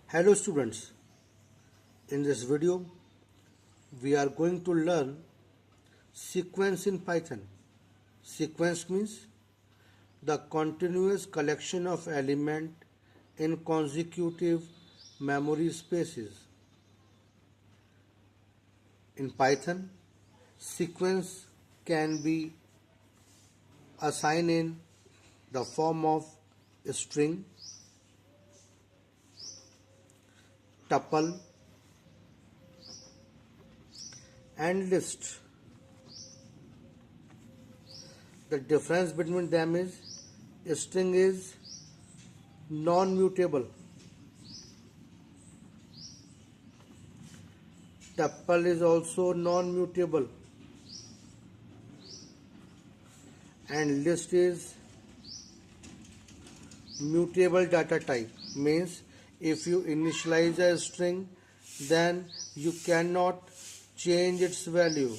Hello students, in this video we are going to learn sequence in Python. Sequence means the continuous collection of elements in consecutive memory spaces. In Python, sequence can be assigned in the form of string, tuple, and list. The difference between them is string is non-mutable, tuple is also non-mutable, and list is mutable data type. Means if you initialize a string, then you cannot change its value.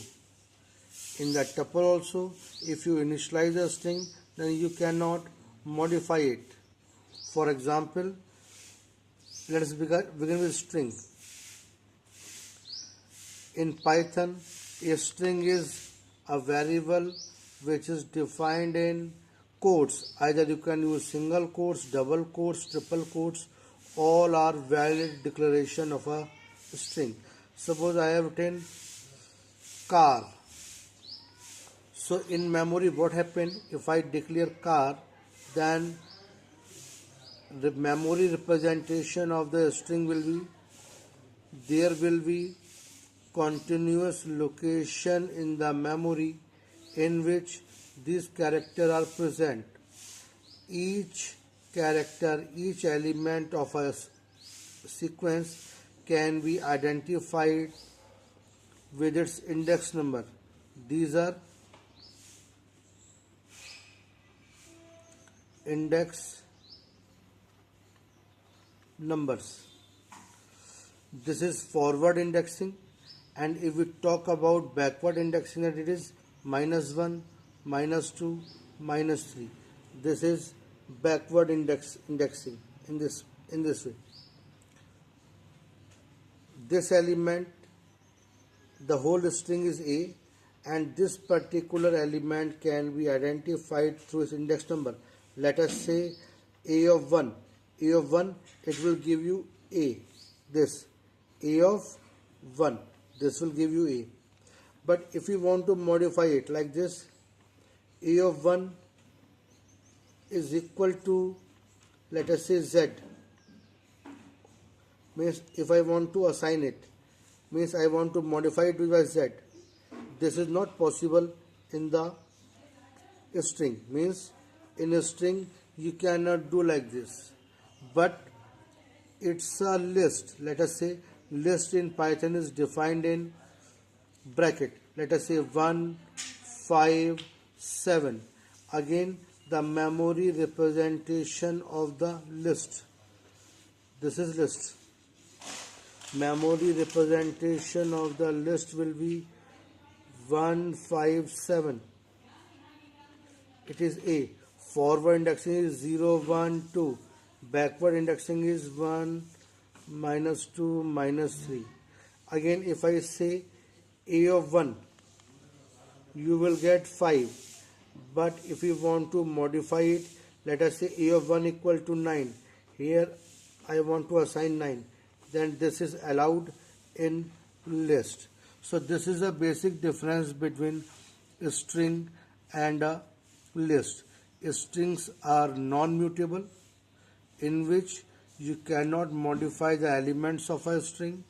In the tuple also, if you initialize a string, then you cannot modify it. For example, let us begin with string. In Python, a string is a variable which is defined in quotes. Either you can use single quotes, double quotes, triple quotes. All are valid declaration of a string. Suppose I have written car. So in memory, what happened? If I declare car, then the memory representation of the string will be, there will be continuous location in the memory in which these characters are present. Each character, each element of a sequence can be identified with its index number. These are index numbers. This is forward indexing, and if we talk about backward indexing, that it is -1, -2, -3. This is backward indexing in this way. This element, the whole string is A, and this particular element can be identified through its index number. Let us say A of 1. A of 1, it will give you A. This A of 1, this will give you A. But if you want to modify it like this, A of 1 is equal to, let us say, Z. Means if I want to assign it, means I want to modify it with Z. This is not possible in the string. Means in a string you cannot do like this. But it's a list. Let us say list in Python is defined in bracket. Let us say 1, 5, 7. Again, the memory representation of the list. This is list. Memory representation of the list will be 1, 5, 7. It is A. Forward indexing is 0, 1, 2. Backward indexing is 1, -2, -3. Again, if I say A of 1, you will get 5. But if you want to modify it, let us say A of 1 equal to 9. Here I want to assign 9. Then this is allowed in list. So this is a basic difference between a string and a list. Strings are non-mutable, in which you cannot modify the elements of a string,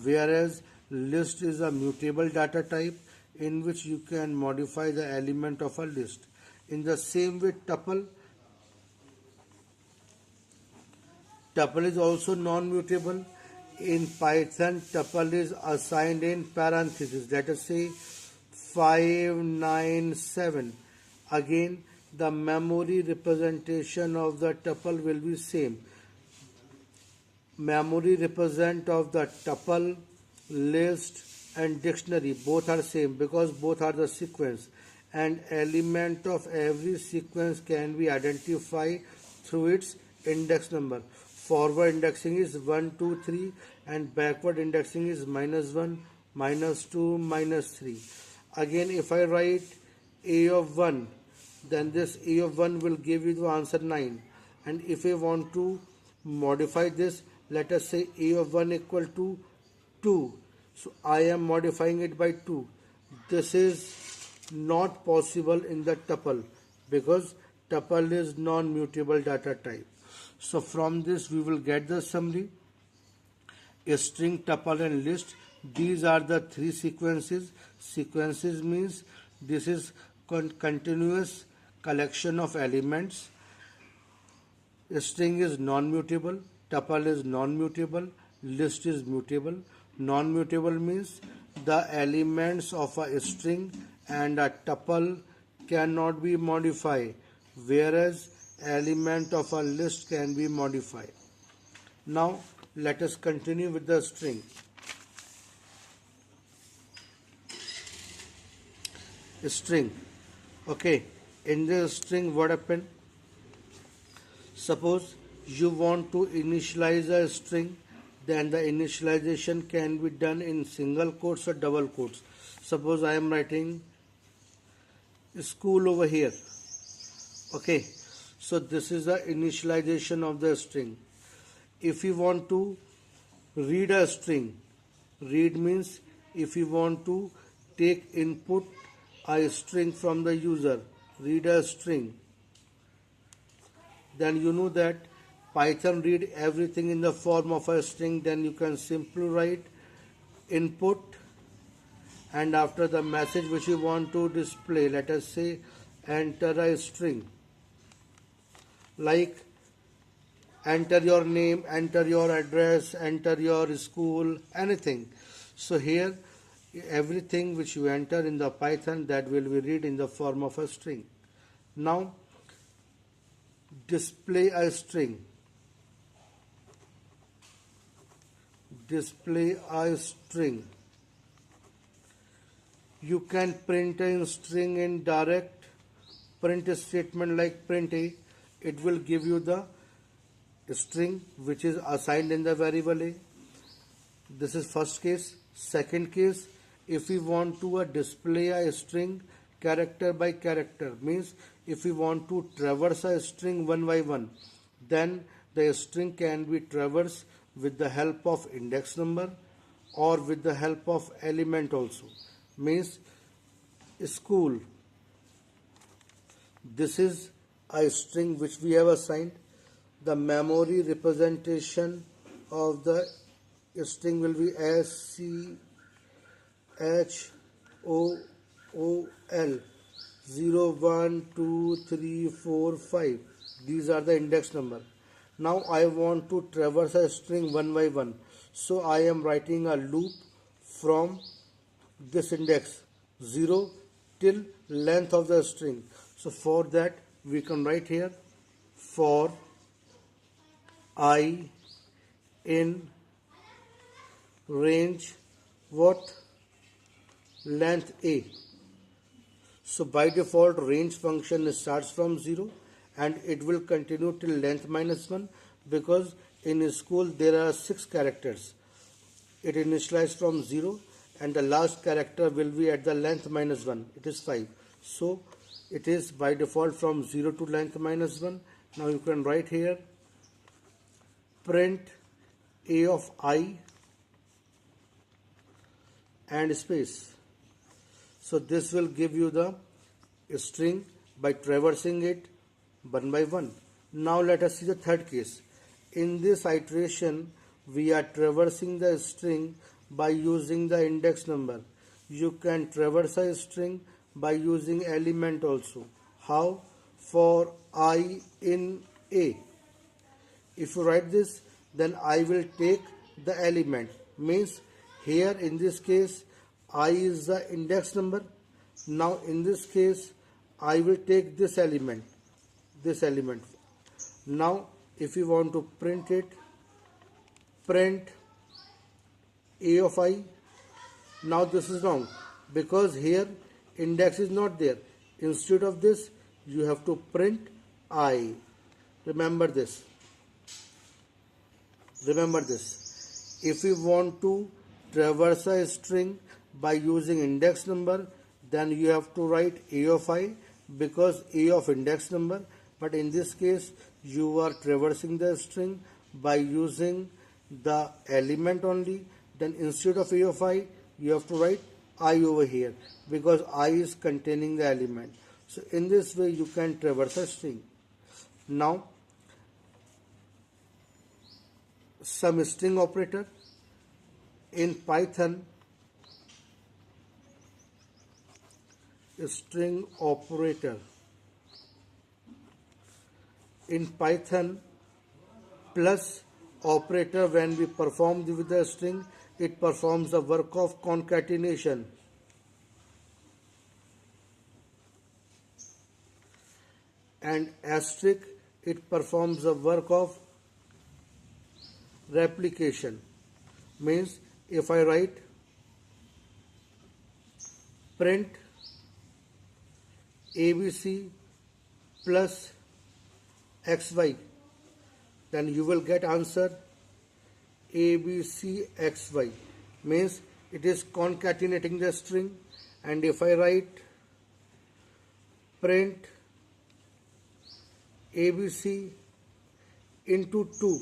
whereas list is a mutable data type in which you can modify the element of a list. In the same way, tuple is also non-mutable. In Python, tuple is assigned in parentheses. Let us say 5, 9, 7. Again, the memory representation of the tuple will be same. Memory represent of the tuple, list, and dictionary both are same because both are the sequence, and element of every sequence can be identified through its index number. forward indexing is 1, 2, 3, and backward indexing is -1, -2, -3. Again, if I write a of 1, then this a of 1 will give you the answer 9. And if I want to modify this, let us say a of 1 equal to 2. So I am modifying it by 2. This is not possible in the tuple because tuple is non-mutable data type. So from this we will get the summary. A string, tuple and list. These are the three sequences. Sequences means this is continuous collection of elements. A string is non-mutable, tuple is non-mutable, list is mutable. Non-mutable means the elements of a string and a tuple cannot be modified, whereas element of a list can be modified. Now let us continue with the string. String. Okay, in the string what happened? Suppose you want to initialize a string, then the initialization can be done in single quotes or double quotes. Suppose I am writing school over here. Okay, so this is the initialization of the string. If you want to read a string, read means if you want to take input a string from the user, read a string, then you know that Python read everything in the form of a string. Then you can simply write input, and after the message which you want to display, let us say enter a string, like enter your name, enter your address, enter your school, anything. So here everything which you enter in the Python, that will be read in the form of a string. Now display a string. Display a string. You can print a string in direct print statement like print a. It will give you the string which is assigned in the variable a. This is first case. Second case, if we want to display a string character by character, means if we want to traverse a string one by one, then the string can be traversed with the help of index number or with the help of element also. Means school, this is a string which we have assigned. The memory representation of the string will be SCHOOL 0, 1, 2, 3, 4, 5. These are the index number. Now I want to traverse a string one by one. So I am writing a loop from this index 0 till length of the string. So for that we can write here for I in range what? Length a. So by default range function starts from 0 and it will continue till length -1, because in school there are 6 characters. It initializes from 0 and the last character will be at the length -1. It is 5. So it is by default from 0 to length -1. Now you can write here print a of I and space. So this will give you the string by traversing it one by one. Now let us see the third case. In this iteration we are traversing the string by using the index number. You can traverse a string by using element also. How? For I in A. If you write this, then I will take the element. Means here in this case I is the index number. Now in this case I will take this element. Now if you want to print it, print a of I. Now this is wrong because here index is not there. Instead of this you have to print I. Remember this. Remember this. If we want to traverse a string by using index number, then you have to write a of I because a of index number. But in this case, you are traversing the string by using the element only. Then instead of a of I, you have to write I over here because I is containing the element. So in this way, you can traverse a string. Now, some string operator in Python. String operator in Python plus operator, when we perform with the string, it performs the work of concatenation. And asterisk, it performs the work of replication. Means if I write print ABC plus XY, then you will get answer ABCXY. Means it is concatenating the string. And if I write print ABC into 2,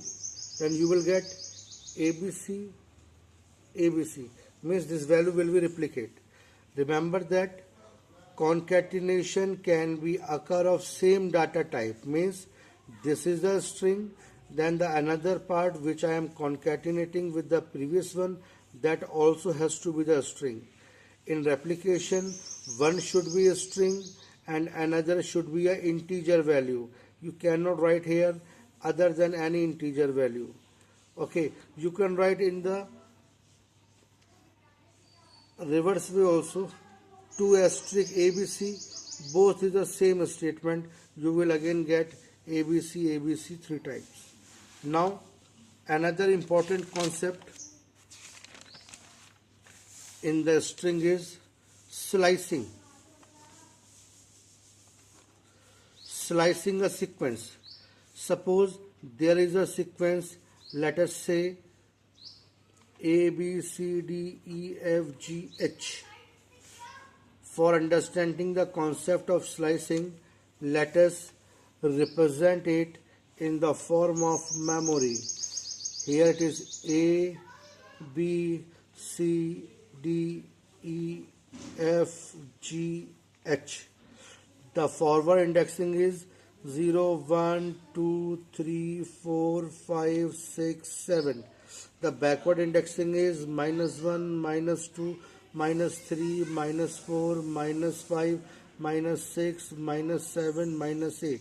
then you will get ABC, ABC. Means this value will be replicate. Remember that concatenation can be occur of same data type. Means this is the string, then the another part which I am concatenating with the previous one, that also has to be the string. In replication, one should be a string and another should be an integer value. You cannot write here other than any integer value. Okay, you can write in the reverse way also. 2 asterisk ABC, both is the same statement. You will again get ABC, ABC 3 times. Now, another important concept in the string is slicing. Slicing a sequence. Suppose there is a sequence, let us say A, B, C, D, E, F, G, H. For understanding the concept of slicing, let us represent it in the form of memory. Here it is A, B, C, D, E, F, G, H. The forward indexing is 0, 1, 2, 3, 4, 5, 6, 7. The backward indexing is -1, -2, -3, -4, -5, -6, -7, -8.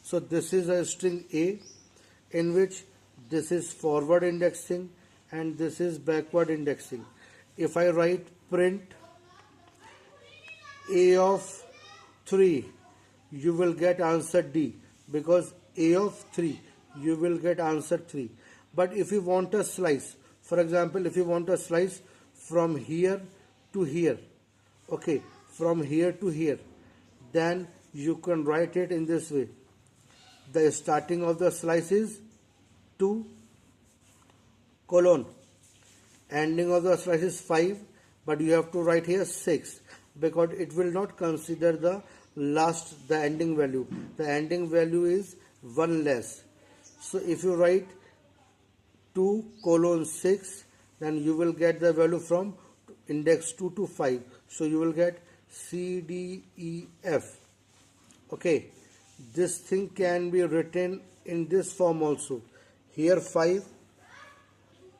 So this is a string A in which this is forward indexing and this is backward indexing. If I write print A of 3, you will get answer D, because A of 3, you will get answer 3. But if you want a slice, for example, if you want a slice from here to here, okay, from here to here, then you can write it in this way. The starting of the slice is 2 colon, ending of the slice is 5, but you have to write here 6 because it will not consider the ending value. The ending value is 1 less. So if you write 2 colon 6, then you will get the value from index 2 to 5. So you will get C, D, E, F. Okay, this thing can be written in this form also. Here 5,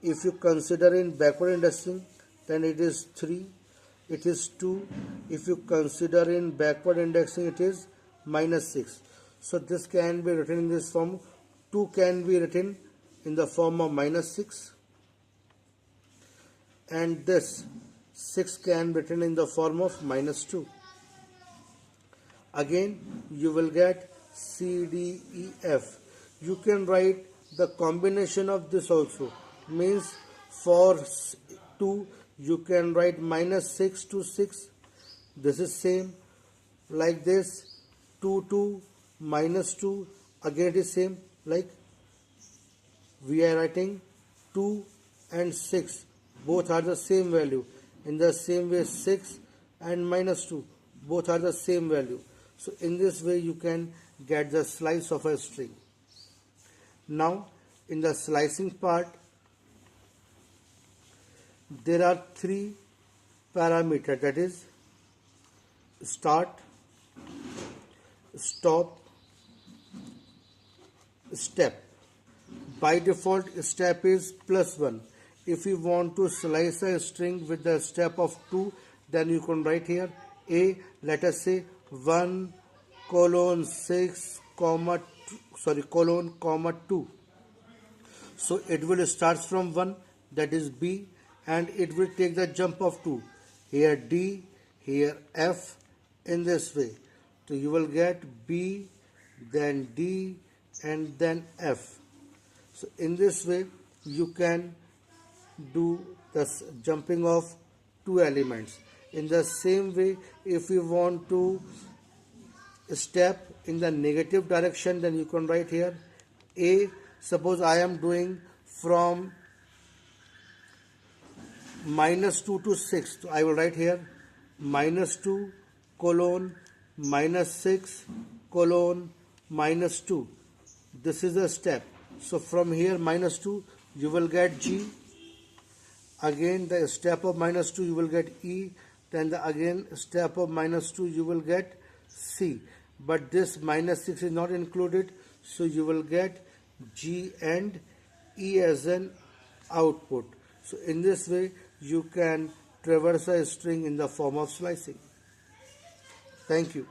if you consider in backward indexing, then it is 3, it is 2. If you consider in backward indexing, it is -6. So this can be written in this form. 2 can be written in the form of -6, and this 6 can be written in the form of -2. Again, you will get C, D, E, F. You can write the combination of this also. Means for 2, you can write -6 to 6. This is same. Like this, 2 to -2. Again it is same. Like we are writing 2 and 6 both are the same value. In the same way 6 and minus 2 both are the same value. So in this way you can get the slice of a string. Now in the slicing part there are three parameters, that is start, stop, step. By default step is +1. If you want to slice a string with the step of 2, then you can write here a, let us say 1 colon 6 comma colon comma 2. So it will start from 1, that is B, and it will take the jump of 2. Here D, here F, in this way. So you will get B, then D, and then F. So in this way you can do the jumping of two elements. In the same way, if you want to step in the negative direction, then you can write here A. Suppose I am doing from -2 to 6. So I will write here -2 colon -6 colon -2. This is a step. So from here -2 you will get G. Again the step of -2 you will get E. Then the again step of -2 you will get C. But this -6 is not included. So you will get G and E as an output. So in this way you can traverse a string in the form of slicing. Thank you.